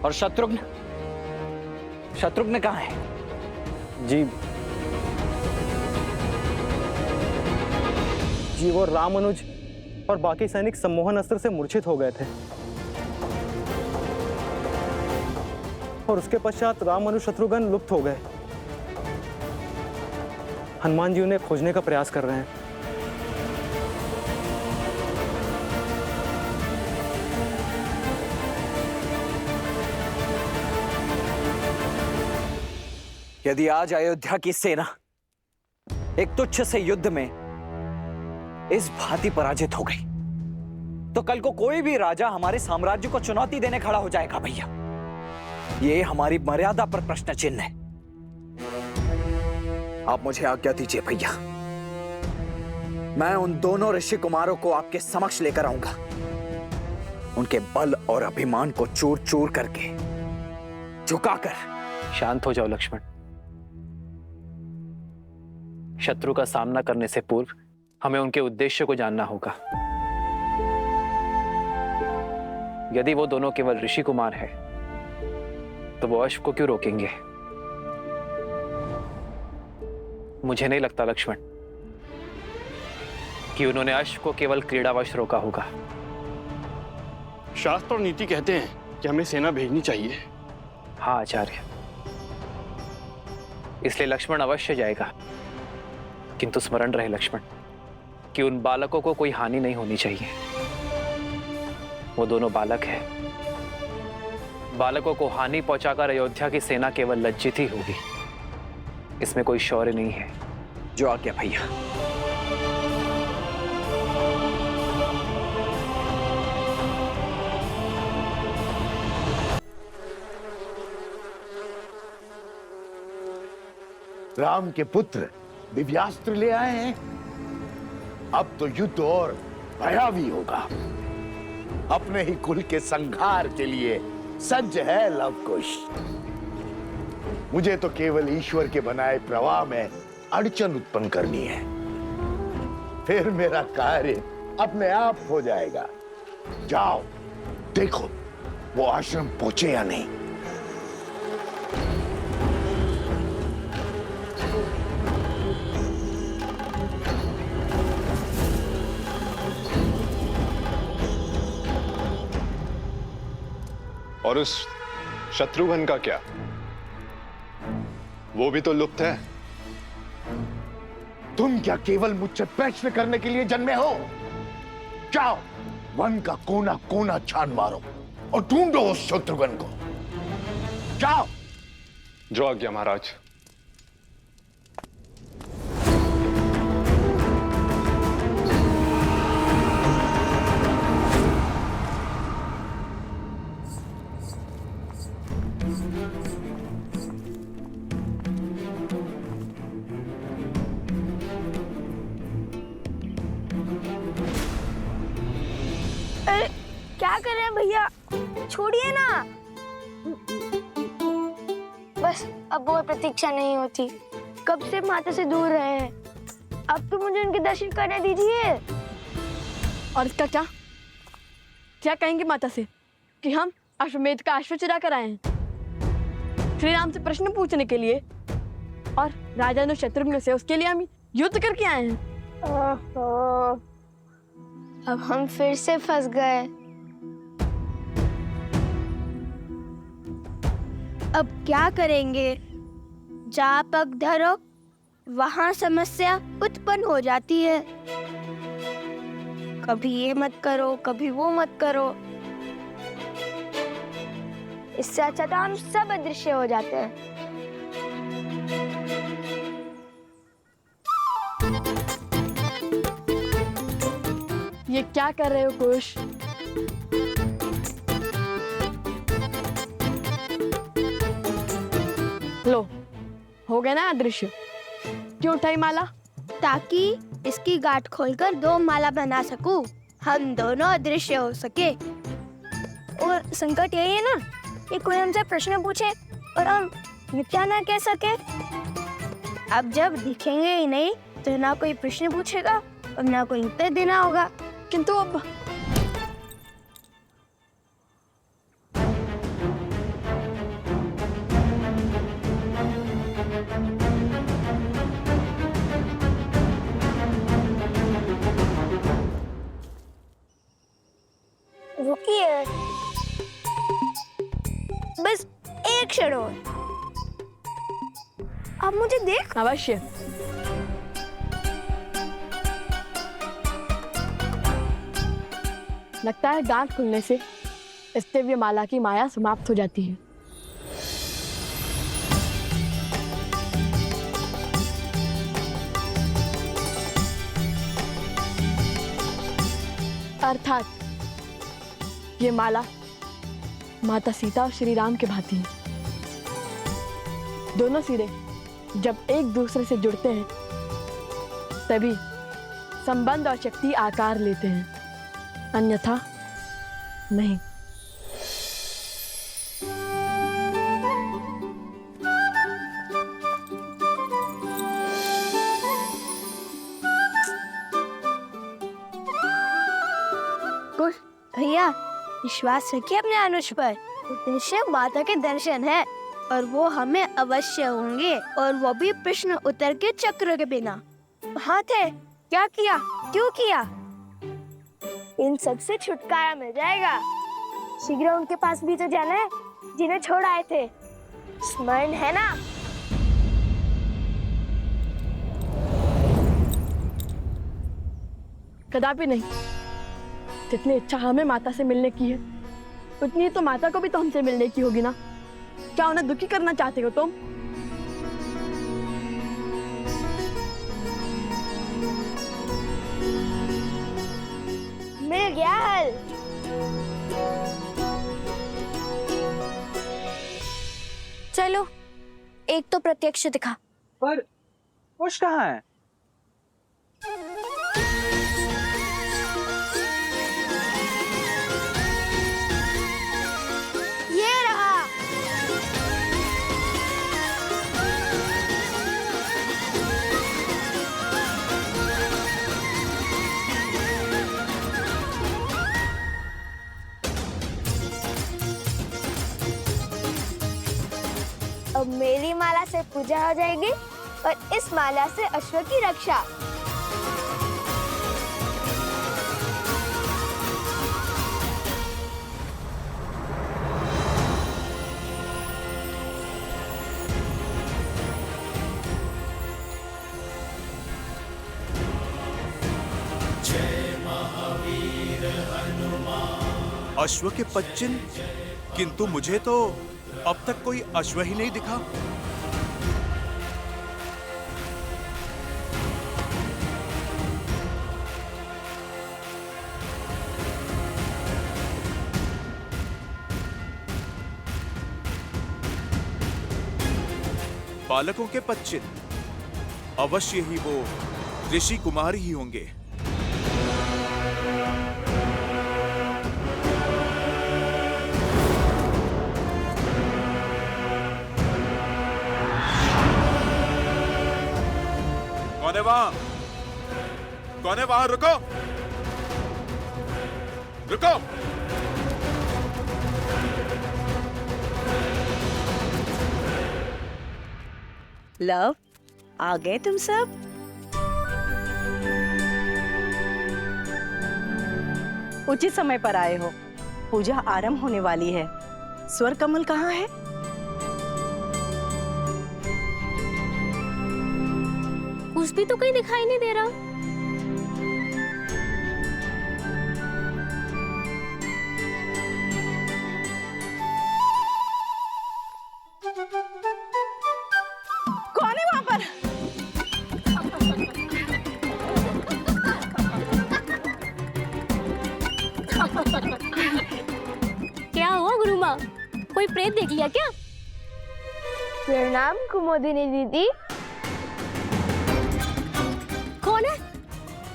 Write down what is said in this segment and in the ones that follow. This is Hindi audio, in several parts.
और शत्रुघ्न, शत्रुघ्न कहाँ है? जी वो रामानुज और बाकी सैनिक सम्मोहन अस्त्र से मूर्छित हो गए थे और उसके पश्चात रामानुज शत्रुघ्न लुप्त हो गए। हनुमान जी उन्हें खोजने का प्रयास कर रहे हैं। यदि आज अयोध्या की सेना एक तुच्छ से युद्ध में इस भांति पराजित हो गई, तो कल को कोई भी राजा हमारे साम्राज्य को चुनौती देने खड़ा हो जाएगा भैया। ये हमारी मर्यादा पर प्रश्न चिन्ह है। आप मुझे आज्ञा दीजिए भैया, मैं उन दोनों ऋषि कुमारों को आपके समक्ष लेकर आऊंगा। उनके बल और अभिमान को चूर चूर करके झुकाकर। शांत हो जाओ लक्ष्मण। शत्रु का सामना करने से पूर्व हमें उनके उद्देश्य को जानना होगा। यदि वो दोनों केवल ऋषि कुमार हैं, तो वो अश्व को क्यों रोकेंगे? मुझे नहीं लगता लक्ष्मण कि उन्होंने अश्व को केवल क्रीड़ावश रोका होगा। शास्त्र और नीति कहते हैं कि हमें सेना भेजनी चाहिए। हाँ आचार्य, इसलिए लक्ष्मण अवश्य जाएगा, किंतु स्मरण रहे लक्ष्मण कि उन बालकों को कोई हानि नहीं होनी चाहिए। वो दोनों बालक हैं। बालकों को हानि पहुंचाकर अयोध्या की सेना केवल लज्जित ही होगी। इसमें कोई शौर्य नहीं है। जो आज्ञा भैया। राम के पुत्र दिव्यास्त्र ले आए हैं। अब तो युद्ध और भयावी होगा। अपने ही कुल के संहार के लिए सज्ज है लवकुश। मुझे तो केवल ईश्वर के बनाए प्रवाह में अड़चन उत्पन्न करनी है, फिर मेरा कार्य अपने आप हो जाएगा। जाओ देखो वो आश्रम पहुंचे या नहीं। और उस शत्रुघ्न का क्या? वो भी तो लुप्त है। तुम क्या केवल मुझसे प्रश्न करने के लिए जन्मे हो? जाओ वन का कोना कोना छान मारो और ढूंढो उस शत्रुघ्न को। जाओ। जो आज्ञा महाराज। क्या कर रहे हैं भैया? छोड़िए ना। बस अब वो प्रतीक्षा नहीं होती। कब से माता से दूर रहे हैं, अब तो मुझे उनके दर्शन करने दीजिए। और इसका क्या क्या कहेंगे माता से कि हम अश्वमेध का अश्व चुरा कर आए हैं श्री राम से प्रश्न पूछने के लिए, और राजा शत्रुघ्न से उसके लिए हम युद्ध करके आए हैं। ओहो, अब हम फिर से फंस गए। अब क्या करेंगे? जहाँ पग धरो वहाँ समस्या उत्पन्न हो जाती है। कभी ये मत करो, कभी वो मत करो। इससे अच्छा तो हम सब अदृश्य हो जाते हैं। ये क्या कर रहे हो कुश? लो, हो गया ना अदृश्य। क्यों उठाई माला? ताकि इसकी गांठ खोलकर 2 माला बना सकूं, हम दोनों अदृश्य हो सके। और संकट यही है ना कि कोई हमसे प्रश्न पूछे और हम मिथ्या ना कह सके। अब जब दिखेंगे ही नहीं तो ना कोई प्रश्न पूछेगा और ना कोई उत्तर देना होगा। किंतु अब अक्षरों है। अब मुझे देख। अवश्य। लगता है गांठ खुलने से इस दिव्य माला की माया समाप्त हो जाती है। अर्थात ये माला माता सीता और श्री राम के भांति है। दोनों सिरे जब एक दूसरे से जुड़ते हैं तभी संबंध और शक्ति आकार लेते हैं, अन्यथा नहीं। कुछ भैया विश्वास रखिए अपने अनुज पर। उद्देश्य माता के दर्शन है और वो हमें अवश्य होंगे, और वो भी प्रश्न उत्तर के चक्र के बिना। वहाँ थे, क्या किया, क्यों किया, इन सब से छुटकारा मिल जाएगा। शीघ्र उनके पास भी तो जाना है जिन्हें छोड़ आए थे, स्मरण है ना? कदापि नहीं। जितनी इच्छा हमें माता से मिलने की है उतनी तो माता को भी तो हमसे मिलने की होगी ना। क्या उन्हें दुखी करना चाहते हो तुम? मिल गया हल। चलो एक तो प्रत्यक्ष दिखा। पर कुश कहाँ है? ये रहा। अब मेरी माला से पूजा हो जाएगी और इस माला से अश्व की रक्षा। अश्व के 5 चिन्ह, किंतु मुझे तो अब तक कोई अश्व ही नहीं दिखा। बालकों के 5 चिन्ह, अवश्य ही वो ऋषि कुमार ही होंगे। कौन है वहां? कौन है वहां? रुको, रुको। लव, आ गए तुम सब? उचित समय पर आए हो। पूजा आरंभ होने वाली है। स्वर कमल कहाँ है? कुछ भी तो कहीं दिखाई नहीं दे रहा। कौन है वहां पर? क्या हुआ गुरु माँ, कोई प्रेत देख लिया क्या? प्रणाम कुमोदिनी दीदी। कौन है?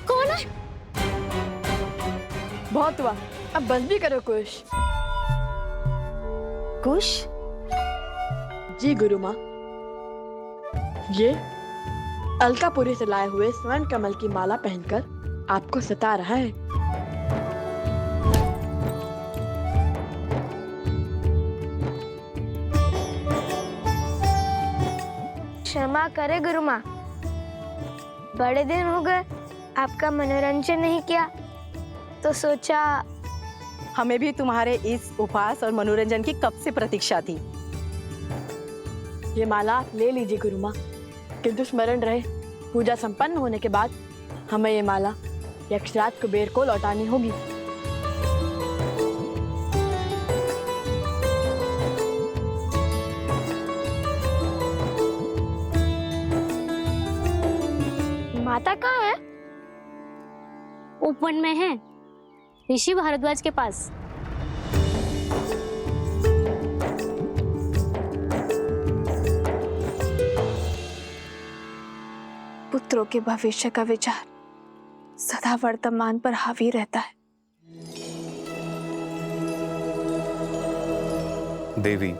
कौन है? बहुत हुआ, अब बस भी करो कुश। कुश? जी गुरु माँ, ये अलकापुरी से लाए हुए स्वर्ण कमल की माला पहनकर आपको सता रहा है। क्षमा करे गुरु माँ, बड़े दिन हो गए आपका मनोरंजन नहीं किया, तो सोचा। हमें भी तुम्हारे इस उपहास और मनोरंजन की कब से प्रतीक्षा थी। ये माला आप ले लीजिए गुरु माँ, किंतु स्मरण रहे पूजा संपन्न होने के बाद हमें ये माला यक्षराज कुबेर को लौटानी होगी। माता कहाँ है? उपवन में है, ऋषि भारद्वाज के पास। पुत्रों के भविष्य का विचार सदा वर्तमान पर हावी रहता है। देवी,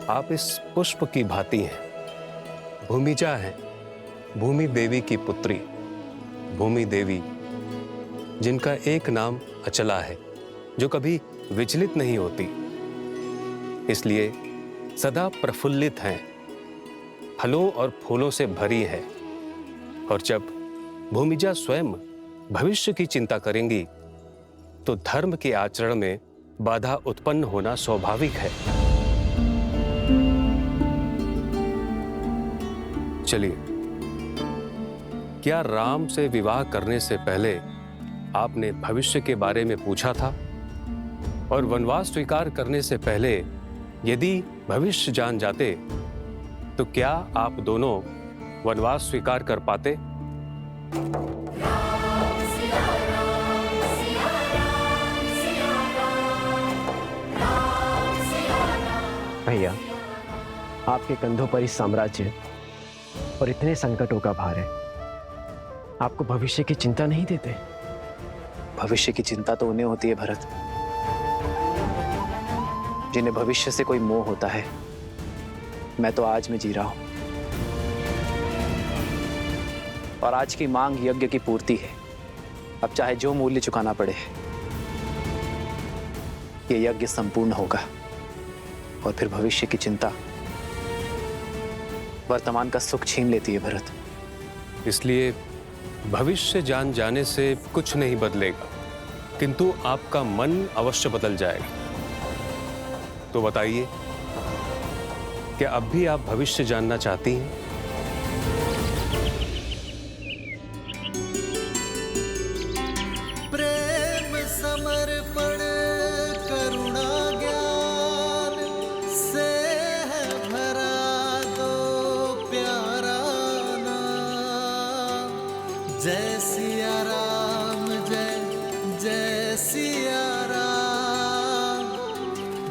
आप इस पुष्प की भांति हैं। भूमिजा है, भूमि देवी की पुत्री। भूमि देवी जिनका एक नाम अचला है, जो कभी विचलित नहीं होती, इसलिए सदा प्रफुल्लित हैं, फलों और फूलों से भरी है। और जब भूमिजा स्वयं भविष्य की चिंता करेंगी तो धर्म के आचरण में बाधा उत्पन्न होना स्वाभाविक है। चलिए, क्या राम से विवाह करने से पहले आपने भविष्य के बारे में पूछा था? और वनवास स्वीकार करने से पहले यदि भविष्य जान जाते तो क्या आप दोनों वनवास स्वीकार कर पाते? भैया, आपके कंधों पर इस साम्राज्य और इतने संकटों का भार है, आपको भविष्य की चिंता नहीं देते? भविष्य की चिंता तो उन्हें होती है भरत, जिन्हें भविष्य से कोई मोह होता है। मैं तो आज में जी रहा हूं, और आज की मांग यज्ञ की पूर्ति है। अब चाहे जो मूल्य चुकाना पड़े, ये यज्ञ संपूर्ण होगा। और फिर भविष्य की चिंता वर्तमान का सुख छीन लेती है भरत। इसलिए भविष्य जान जाने से कुछ नहीं बदलेगा, किंतु आपका मन अवश्य बदल जाएगा। तो बताइए, क्या अब भी आप भविष्य जानना चाहती हैं? प्रेम समर्पण करुणा ज्ञान से है भरा दो प्यारा नाम। जय सिया राम, जय जय सिया राम,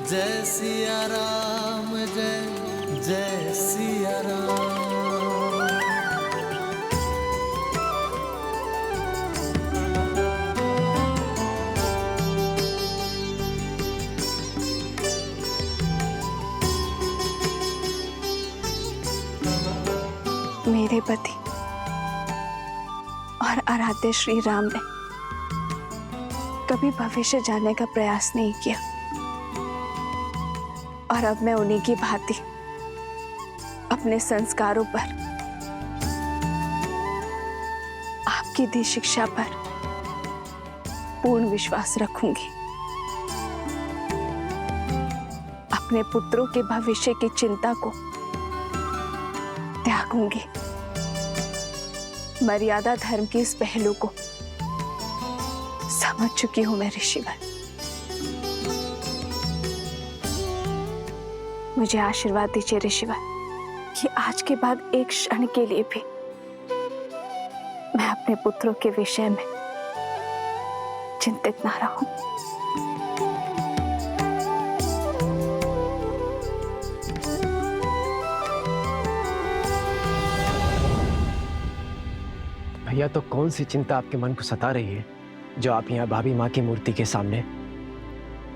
जय सिया राम, जय जय सिया राम। मेरे पति और आराध्य श्री राम ने कभी भविष्य जानने का प्रयास नहीं किया, और अब मैं उन्हीं की भांति अपने संस्कारों पर, आपकी दी शिक्षा पर पूर्ण विश्वास रखूंगी। अपने पुत्रों के भविष्य की चिंता को त्यागूंगी। मर्यादा धर्म के इस पहलू को समझ चुकी हूं मैं ऋषिवर। मुझे आशीर्वाद दीजिए ऋषिवर कि आज के बाद एक क्षण के लिए भी मैं अपने पुत्रों के विषय में चिंतित ना रहूं। भैया, तो कौन सी चिंता आपके मन को सता रही है जो आप यहाँ भाभी माँ की मूर्ति के सामने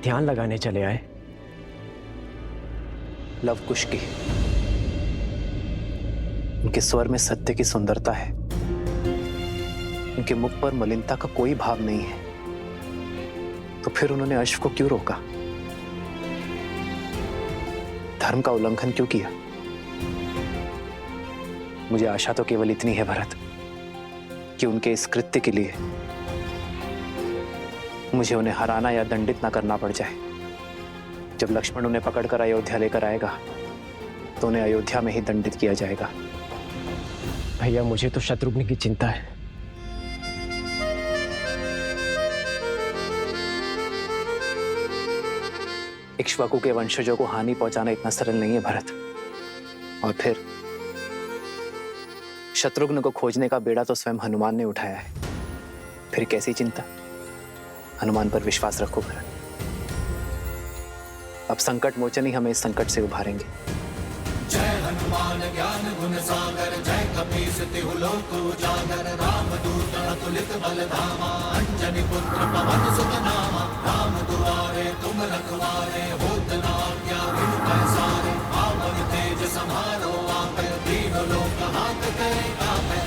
ध्यान लगाने चले आए? लवकुश की, उनके स्वर में सत्य की सुंदरता है, उनके मुख पर मलिनता का कोई भाव नहीं है। तो फिर उन्होंने अश्व को क्यों रोका? धर्म का उल्लंघन क्यों किया? मुझे आशा तो केवल इतनी है भरत कि उनके इस कृत्य के लिए मुझे उन्हें हराना या दंडित ना करना पड़ जाए। जब लक्ष्मण उन्हें पकड़कर अयोध्या लेकर आएगा तो उन्हें अयोध्या में ही दंडित किया जाएगा। भैया मुझे तो शत्रुघ्न की चिंता है। इक्ष्वाकु के वंशजों को हानि पहुंचाना इतना सरल नहीं है भरत। और फिर शत्रुघ्न को खोजने का बेड़ा तो स्वयं हनुमान ने उठाया है, फिर कैसी चिंता। हनुमान पर विश्वास रखो भरत। अब संकट मोचन ही हमें इस संकट से उभारेंगे। जय हनुमान ज्ञान गुण सागर, जय कपीस तिहु लोक उजागर, रामदूत अतुलित बल धामा, अंजनी पुत्र पवन सुत नामा, राम दुआरे तुम रखवारे, होत न आज्ञा बिनु पैसारे, पावन तेज समारो आपे, तीनों लोक हाथ करे कापे।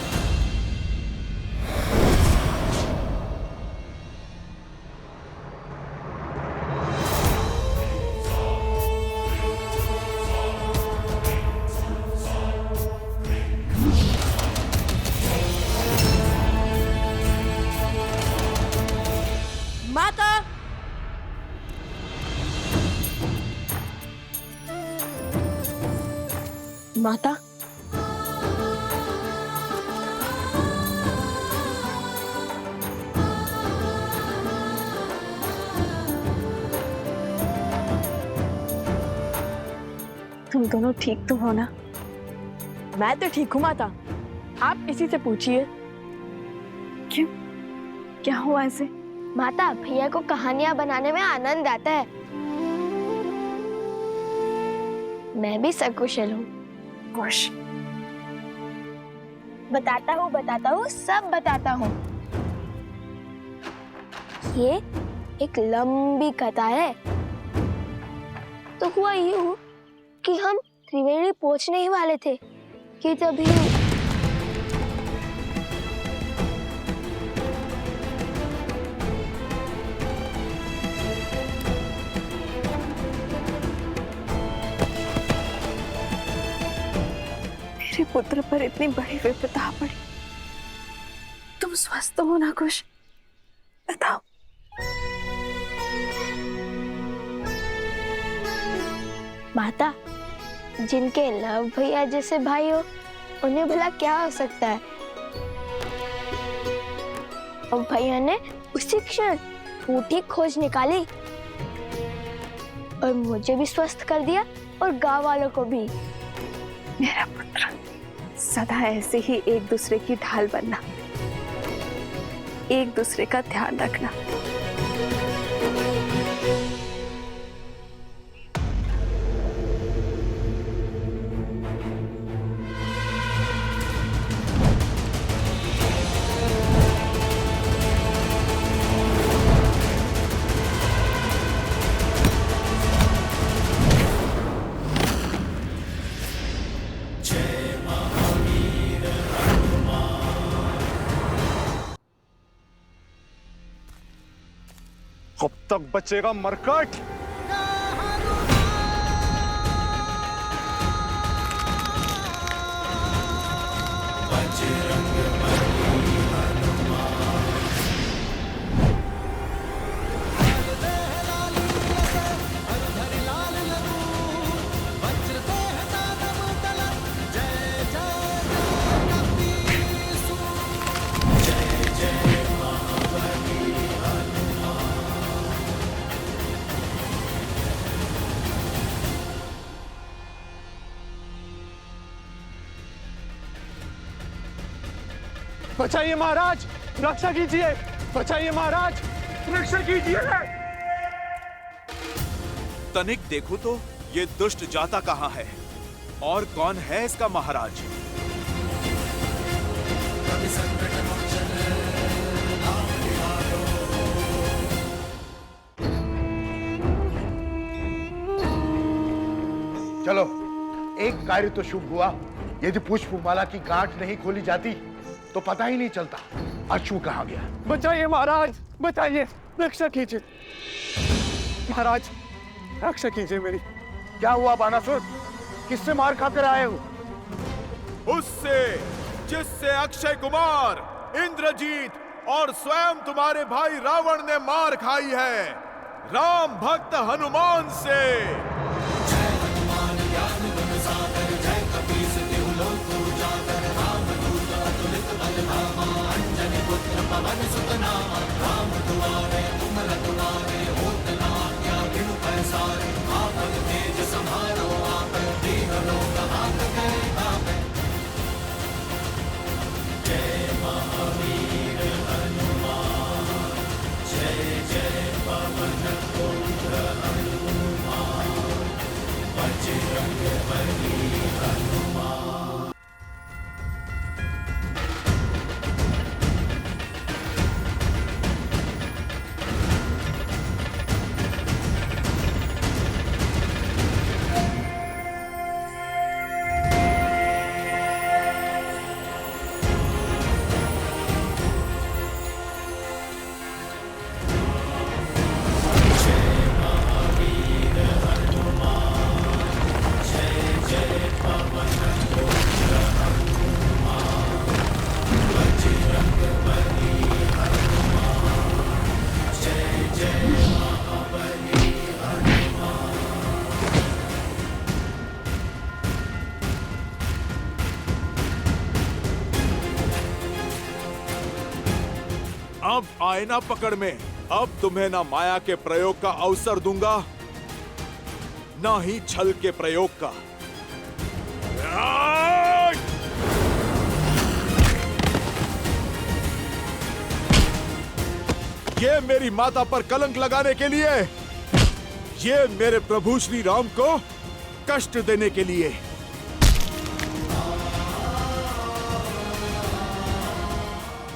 माता, माता, तुम दोनों ठीक तो हो ना? मैं तो ठीक हूँ माता, आप किसी से पूछिए। क्यों, क्या हुआ ऐसे? माता, भैया को कहानियां बनाने में आनंद आता है। मैं भी सकुशल हूँ। खुश। बताता हूँ, सब बताता हूँ। ये एक लंबी कथा है। तो हुआ यूं कि हम त्रिवेणी पहुंचने ही वाले थे कि तभी मेरे पुत्र पर इतनी बड़ी विपदा पड़ी। तुम स्वस्थ हो ना कुश? बताओ। माता, जिनके लव भैया जैसे भाई हो, उन्हें भला क्या हो सकता है। और भैया ने उसी क्षण फूटी खोज निकाली और मुझे भी स्वस्थ कर दिया और गांव वालों को भी। मेरा पुत्र, सदा ऐसे ही एक दूसरे की ढाल बनना, एक दूसरे का ध्यान रखना। कब तक बचेगा मरकट? बचाइए महाराज, रक्षा कीजिए। बचाइए महाराज, रक्षा कीजिए। तनिक देखो तो ये दुष्ट जाता कहाँ है और कौन है इसका महाराज? चलो, एक कार्य तो शुभ हुआ। यदि पुष्पमाला की गांठ नहीं खोली जाती तो पता ही नहीं चलता अश्व कहाँ गया। बचाइए महाराज, बचाइए, रक्षा कीजिए। महाराज, रक्षा कीजिए मेरी। क्या हुआ बानासुर? किससे मार खाकर आए हो? उससे जिससे अक्षय कुमार, इंद्रजीत और स्वयं तुम्हारे भाई रावण ने मार खाई है, राम भक्त हनुमान से। जय हनुमान ज्ञान गुण सागर, अब आईना पकड़ में अब तुम्हें ना माया के प्रयोग का अवसर दूंगा, ना ही छल के प्रयोग का। ये मेरी माता पर कलंक लगाने के लिए, ये मेरे प्रभु श्री राम को कष्ट देने के लिए।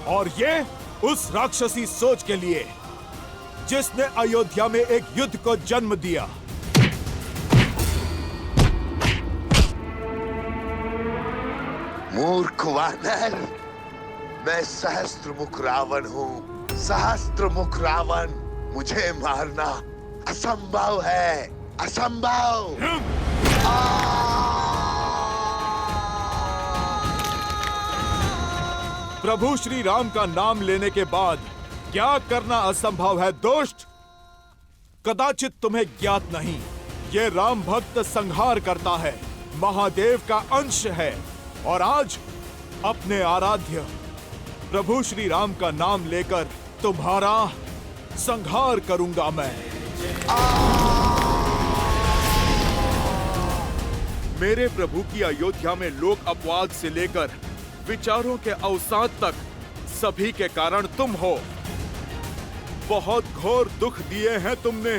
और ये उस राक्षसी सोच के लिए जिसने अयोध्या में एक युद्ध को जन्म दिया। मूर्ख वानर, मैं सहस्त्रमुख रावण हूँ। सहस्त्रमुख रावण, मुझे मारना असंभव है, असंभव। प्रभु श्री राम का नाम लेने के बाद क्या करना असंभव है दुष्ट? कदाचित तुम्हें ज्ञात नहीं, ये राम भक्त संहार करता है, महादेव का अंश है। और आज अपने आराध्य प्रभु श्री राम का नाम लेकर तुम्हारा संहार करूंगा मैं। मेरे प्रभु की अयोध्या में लोक अपवाद से लेकर विचारों के अवसाद तक सभी के कारण तुम हो। बहुत घोर दुख दिए हैं तुमने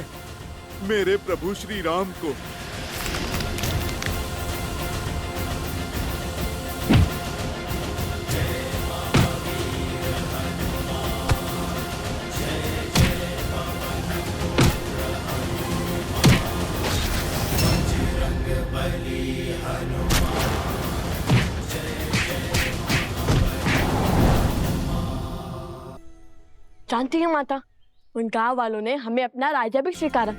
मेरे प्रभु श्री राम को। जानती है माता, उन गांव वालों ने हमें अपना राज्याभिषेक स्वीकारा।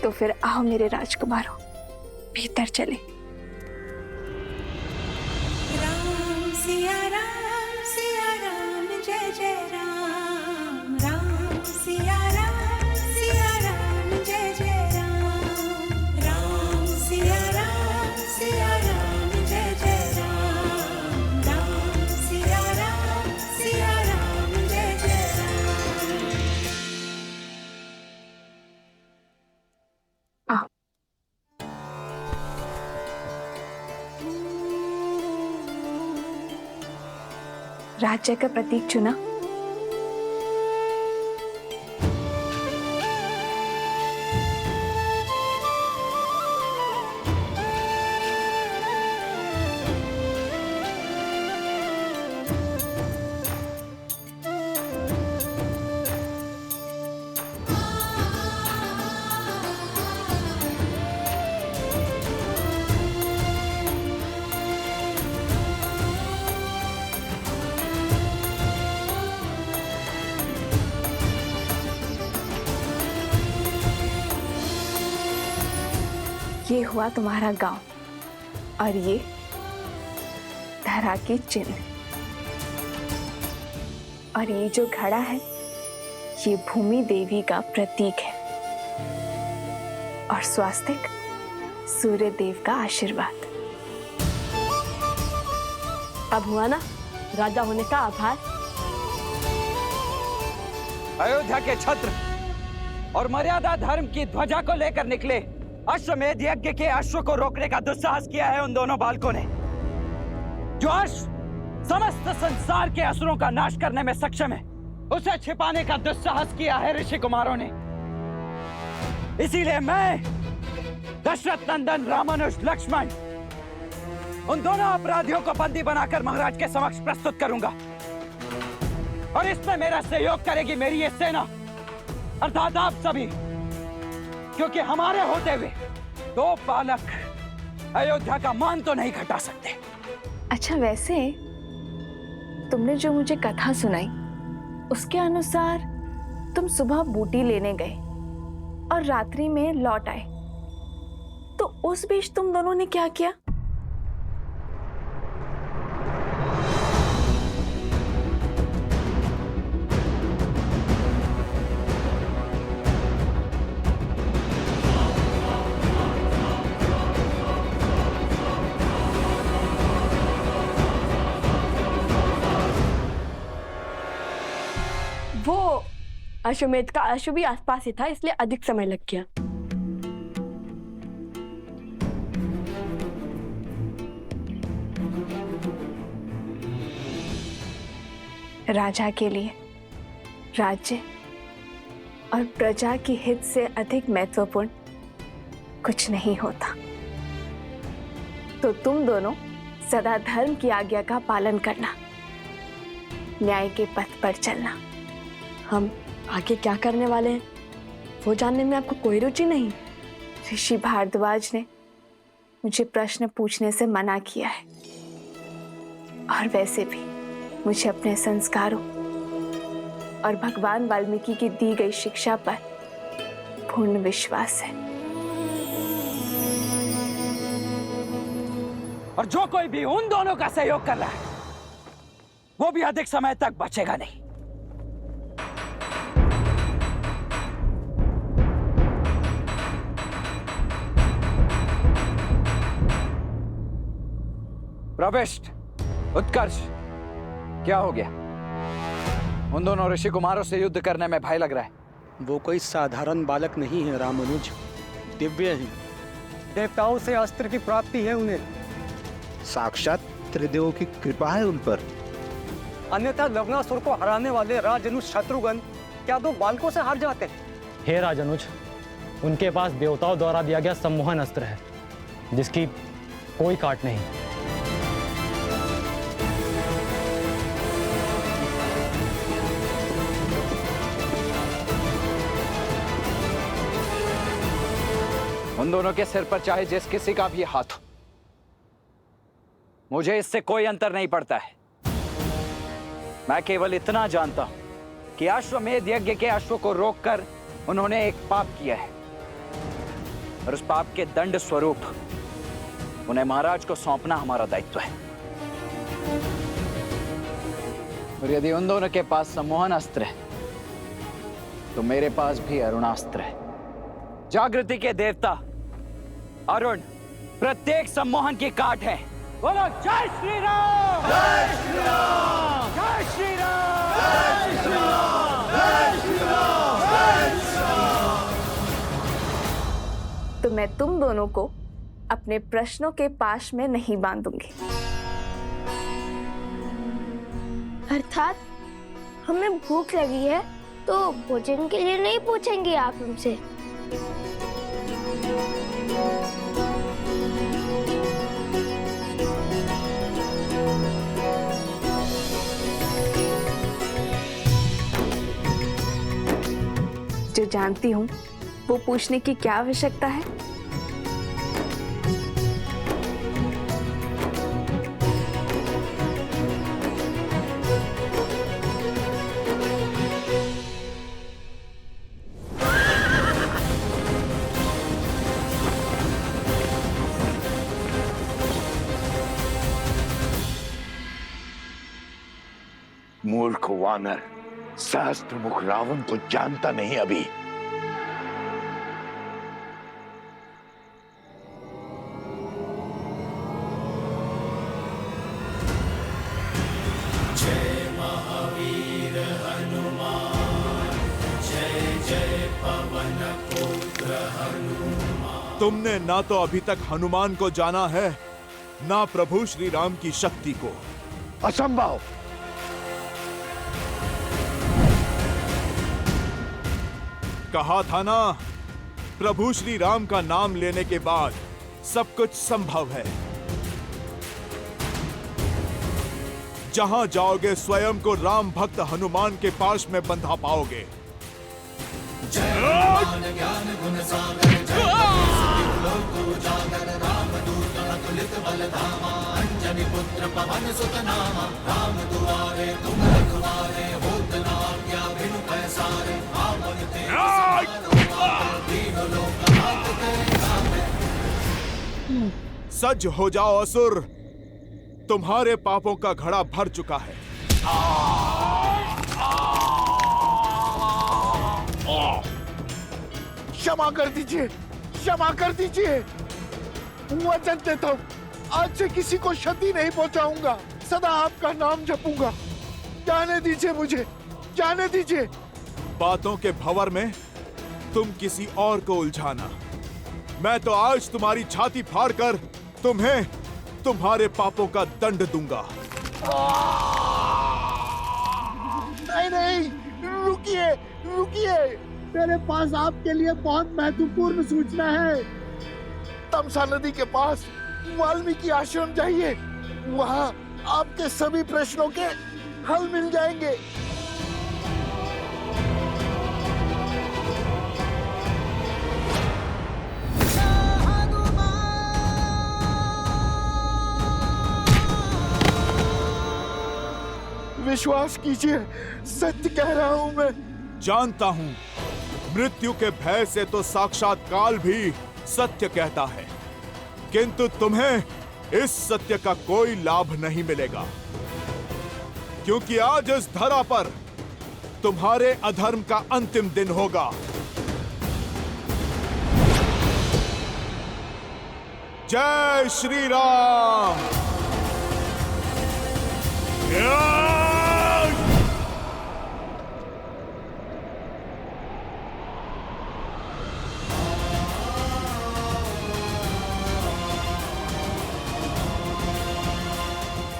तो फिर आओ मेरे राजकुमारों, भीतर चले। राम सिया राम जय जय राम। राम सिया राम जय जय राम। राम सिया राम जय जय राम। राम सिया राम जय जय राम। आओ। राज्य का प्रतीक चुना। ये हुआ तुम्हारा गांव और ये धरा के चिन्ह, और ये जो घड़ा है ये भूमि देवी का प्रतीक है, और स्वास्तिक सूर्य देव का आशीर्वाद। अब हुआ ना राजा होने का आभार। अयोध्या के छत्र और मर्यादा धर्म की ध्वजा को लेकर निकले अश्वमेध यज्ञ के अश्व को रोकने का दुस्साहस किया है उन दोनों बालकों ने। जो अश्व समस्त संसार के असुरों का नाश करने में सक्षम है, उसे छिपाने का दुस्साहस किया है ऋषि कुमारों ने। इसीलिए मैं दशरथ नंदन रामानुज लक्ष्मण उन दोनों अपराधियों को बंदी बनाकर महाराज के समक्ष प्रस्तुत करूंगा। और इसमें मेरा सहयोग करेगी मेरी ये सेना, अर्थात आप सभी, क्योंकि हमारे होते हुए दो बालक अयोध्या का मान तो नहीं घटा सकते। अच्छा, वैसे तुमने जो मुझे कथा सुनाई उसके अनुसार तुम सुबह बूटी लेने गए और रात्रि में लौट आए, तो उस बीच तुम दोनों ने क्या किया? वो अश्वमेध का अश्व भी आसपास ही था, इसलिए अधिक समय लग गया। राजा के लिए राज्य और प्रजा की हित से अधिक महत्वपूर्ण कुछ नहीं होता। तो तुम दोनों सदा धर्म की आज्ञा का पालन करना, न्याय के पथ पर चलना। हम आगे क्या करने वाले हैं वो जानने में आपको कोई रुचि नहीं? ऋषि भारद्वाज ने मुझे प्रश्न पूछने से मना किया है, और वैसे भी मुझे अपने संस्कारों और भगवान वाल्मीकि की दी गई शिक्षा पर पूर्ण विश्वास है। और जो कोई भी उन दोनों का सहयोग कर रहा है वो भी अधिक समय तक बचेगा नहीं। प्रविष्ट, उत्कर्ष, क्या हो गया? उन दोनों ऋषि कुमारों से युद्ध करने में भय लग रहा है। वो कोई साधारण बालक नहीं है रामानुज, दिव्य है। देवताओं से अस्त्र की प्राप्ति है उन्हें। साक्षात त्रिदेवों की कृपा है उन पर। अन्यथा लवणासुर को हराने वाले राजनुज शत्रुघ्न क्या दो बालकों से हार जाते? हे राजनुज, उनके पास देवताओं द्वारा दिया गया सम्मोहन अस्त्र है जिसकी कोई काट नहीं। उन दोनों के सिर पर चाहे जिस किसी का भी हाथ हो, मुझे इससे कोई अंतर नहीं पड़ता है। मैं केवल इतना जानता हूं कि अश्वमेध यज्ञ के अश्व को रोककर उन्होंने एक पाप किया है, और उस पाप के दंड स्वरूप उन्हें महाराज को सौंपना हमारा दायित्व है। और यदि उन दोनों के पास सम्मोहन अस्त्र है तो मेरे पास भी अरुणास्त्र है। जागृति के देवता अरुण प्रत्येक सम्मोहन की काट है। बोलो जय श्री राम! जय श्री राम! जय श्री राम! जय श्री राम! जय श्री राम! जय श्री राम! तो मैं तुम दोनों को अपने प्रश्नों के पाश में नहीं बांधूंगी। अर्थात हमें भूख लगी है तो भोजन के लिए नहीं पूछेंगे आप हमसे? जो जानती हूँ वो पूछने की क्या आवश्यकता है? मूर्ख वानर, सहस्त्र मुख रावण को जानता नहीं अभी। जय महावीर हनुमान, जय जय पवन पुत्र हनुमान। तुमने ना तो अभी तक हनुमान को जाना है, ना प्रभु श्री राम की शक्ति को। असंभव! कहा था ना, प्रभु श्री राम का नाम लेने के बाद सब कुछ संभव है। जहां जाओगे स्वयं को राम भक्त हनुमान के पास में बंधा पाओगे। जय हनुमान ज्ञान गुण सागर, जय कपीस लोक उजागर, रामदूत अतुलित बल धामा, अंजनी पुत्र पवन सुत नामा, राम दुआरे तुम रखवारे, होत न आज्ञा बिनु पैसारे, आपन तेज समारो, तीनों लोक हाथ तेरे नामे। सज हो जाओ असुर, तुम्हारे पापों का घड़ा भर चुका है। क्षमा कर दीजिए, क्षमा कर दीजिए। वचन देता हूं, आज से किसी को क्षति नहीं पहुंचाऊंगा, सदा आपका नाम जपूंगा। जाने दीजिए मुझे, जाने दीजिए। बातों के भंवर में तुम किसी और को उलझाना। मैं तो आज तुम्हारी छाती फाड़कर तुम्हें तुम्हारे पापों का दंड दूंगा। नहीं नहीं, रुकिए रुकिए, मेरे पास आपके लिए बहुत महत्वपूर्ण सूचना है। तमसा नदी के पास वाल्मीकि आश्रम जाइए, वहां आपके सभी प्रश्नों के हल मिल जाएंगे। विश्वास कीजिए, सत्य कह रहा हूं मैं। जानता हूं, मृत्यु के भय से तो साक्षात काल भी सत्य कहता है, किंतु तुम्हें इस सत्य का कोई लाभ नहीं मिलेगा, क्योंकि आज इस धरा पर तुम्हारे अधर्म का अंतिम दिन होगा। जय श्री राम।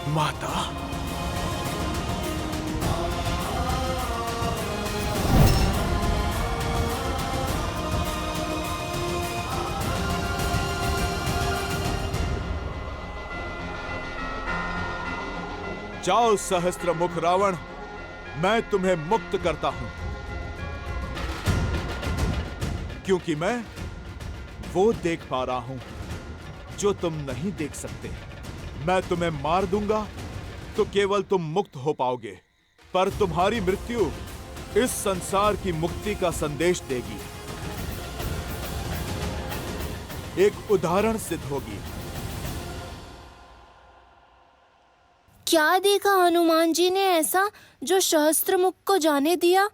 माता, जाओ सहस्त्र मुख रावण, मैं तुम्हें मुक्त करता हूं, क्योंकि मैं वो देख पा रहा हूं जो तुम नहीं देख सकते। मैं तुम्हें मार दूंगा तो केवल तुम मुक्त हो पाओगे, पर तुम्हारी मृत्यु इस संसार की मुक्ति का संदेश देगी, एक उदाहरण सिद्ध होगी। क्या देखा हनुमान जी ने ऐसा जो सहस्त्रमुख को जाने दिया?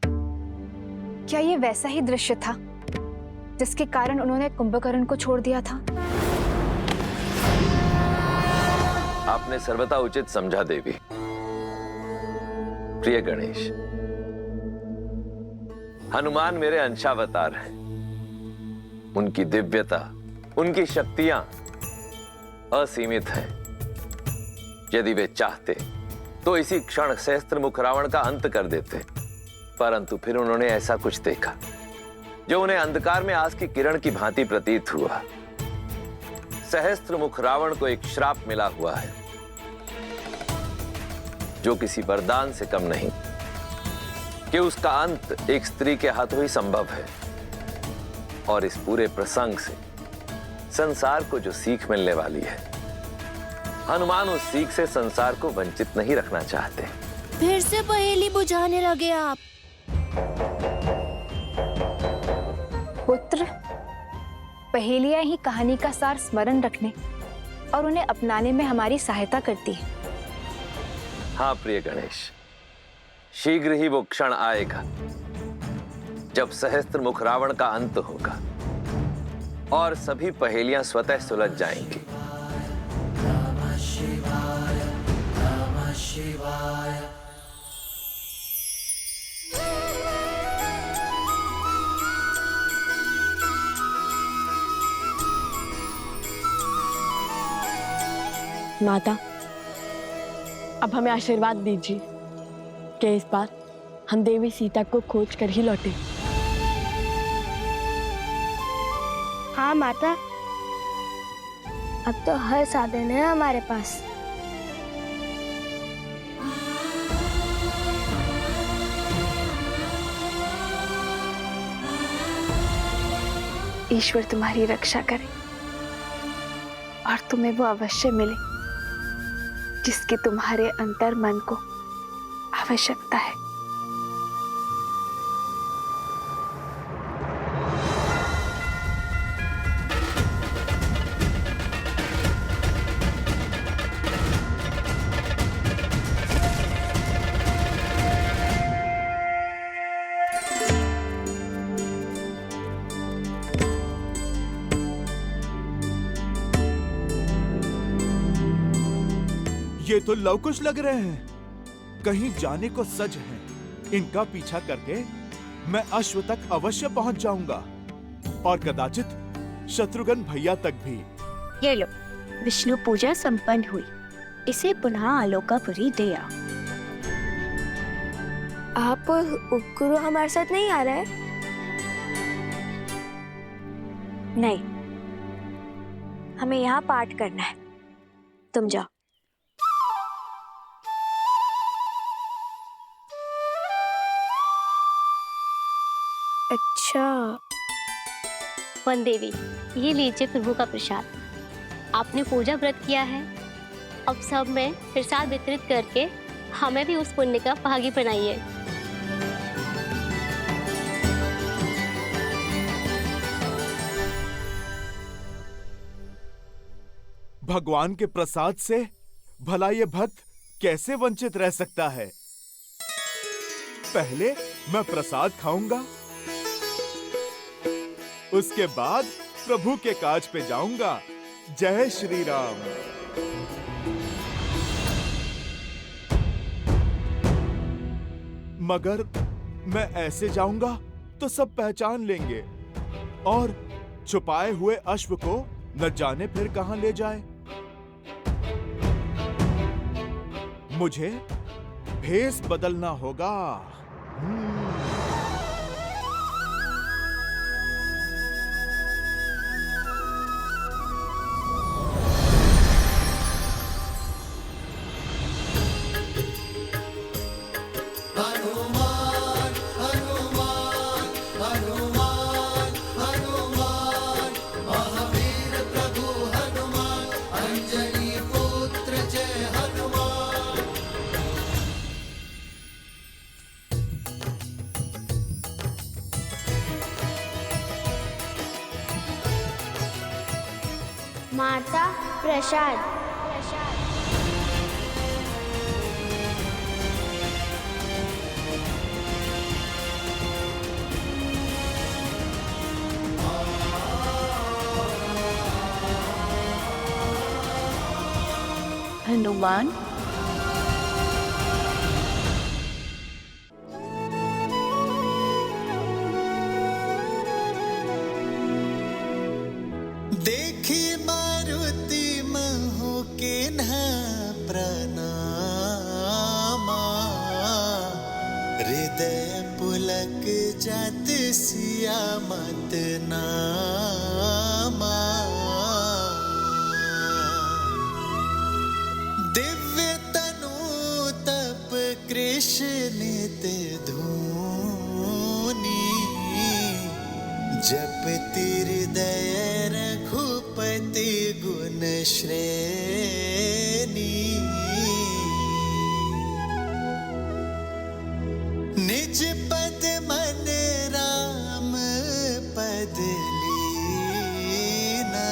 क्या ये वैसा ही दृश्य था जिसके कारण उन्होंने कुंभकर्ण को छोड़ दिया था? आपने सर्वथा उचित समझा देवी। प्रिय गणेश, हनुमान मेरे अंशावतार हैं। उनकी दिव्यता, उनकी शक्तियां असीमित हैं। यदि वे चाहते तो इसी क्षण सहस्त्रमुख रावण का अंत कर देते, परंतु फिर उन्होंने ऐसा कुछ देखा जो उन्हें अंधकार में आस की किरण की भांति प्रतीत हुआ। सहस्त्रमुख रावण को एक श्राप मिला हुआ है जो किसी वरदान से कम नहीं, कि उसका अंत एक स्त्री के हाथों ही संभव है। और इस पूरे प्रसंग से संसार को जो सीख मिलने वाली है, हनुमान उस सीख से संसार को वंचित नहीं रखना चाहते। फिर से पहेली बुझाने लगे आप। पुत्र, पहेलियां ही कहानी का सार स्मरण रखने और उन्हें अपनाने में हमारी सहायता करती है। हाँ प्रिय गणेश, शीघ्र ही वो क्षण आएगा जब सहस्त्रमुख रावण का अंत होगा और सभी पहेलियां स्वतः सुलझ जाएंगी। नमः शिवाय, नमः शिवाय। माता, अब हमें आशीर्वाद दीजिए कि इस बार हम देवी सीता को खोज कर ही लौटे। हाँ माता, अब तो हर साधन है हमारे पास। ईश्वर तुम्हारी रक्षा करे और तुम्हें वो अवश्य मिले जिसकी तुम्हारे अंतर मन को आवश्यकता है। ये तो लवकुश लग रहे हैं, कहीं जाने को सज हैं। इनका पीछा करके मैं अश्व तक अवश्य पहुंच जाऊंगा और कदाचित शत्रुघ्न भैया तक भी। ये लो, विष्णु पूजा संपन्न हुई, इसे पुनः आलोकापुरी दे आओ। आप गुरु हमारे साथ नहीं आ रहा है? नहीं, हमें यहाँ पाठ करना है, तुम जाओ। अच्छा। वन देवी, ये लीजिए प्रभु का प्रसाद। आपने पूजा व्रत किया है, अब सब में प्रसाद वितरित करके हमें भी उस पुण्य का भागी बनाइए। भगवान के प्रसाद से भला ये भक्त कैसे वंचित रह सकता है? पहले मैं प्रसाद खाऊंगा, उसके बाद प्रभु के काज पे जाऊंगा। जय श्री राम। मगर मैं ऐसे जाऊंगा तो सब पहचान लेंगे और छुपाए हुए अश्व को न जाने फिर कहां ले जाए। मुझे भेष बदलना होगा। माता प्रसाद। हनुमान, देखी मारुति महु के न प्रणामा, हृदय पुलक जात सिया मत नामा। दिव्य तनु तप कृष्ण नित धूनी, जप हृदय रघुपति गुण श्रेणी। निज पद मन राम पद लीना,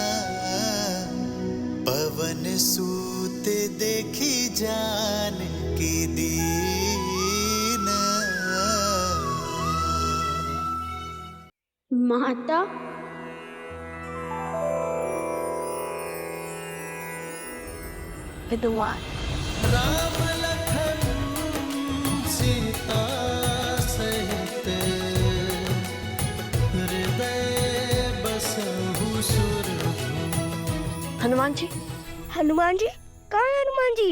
पवन सूत देखी जान की दीना। माता हनुमान, राम लखन सीता सहित, हृदय बसहु सुरभूमि। हनुमान जी, हनुमान जी कहाँ है? हनुमान जी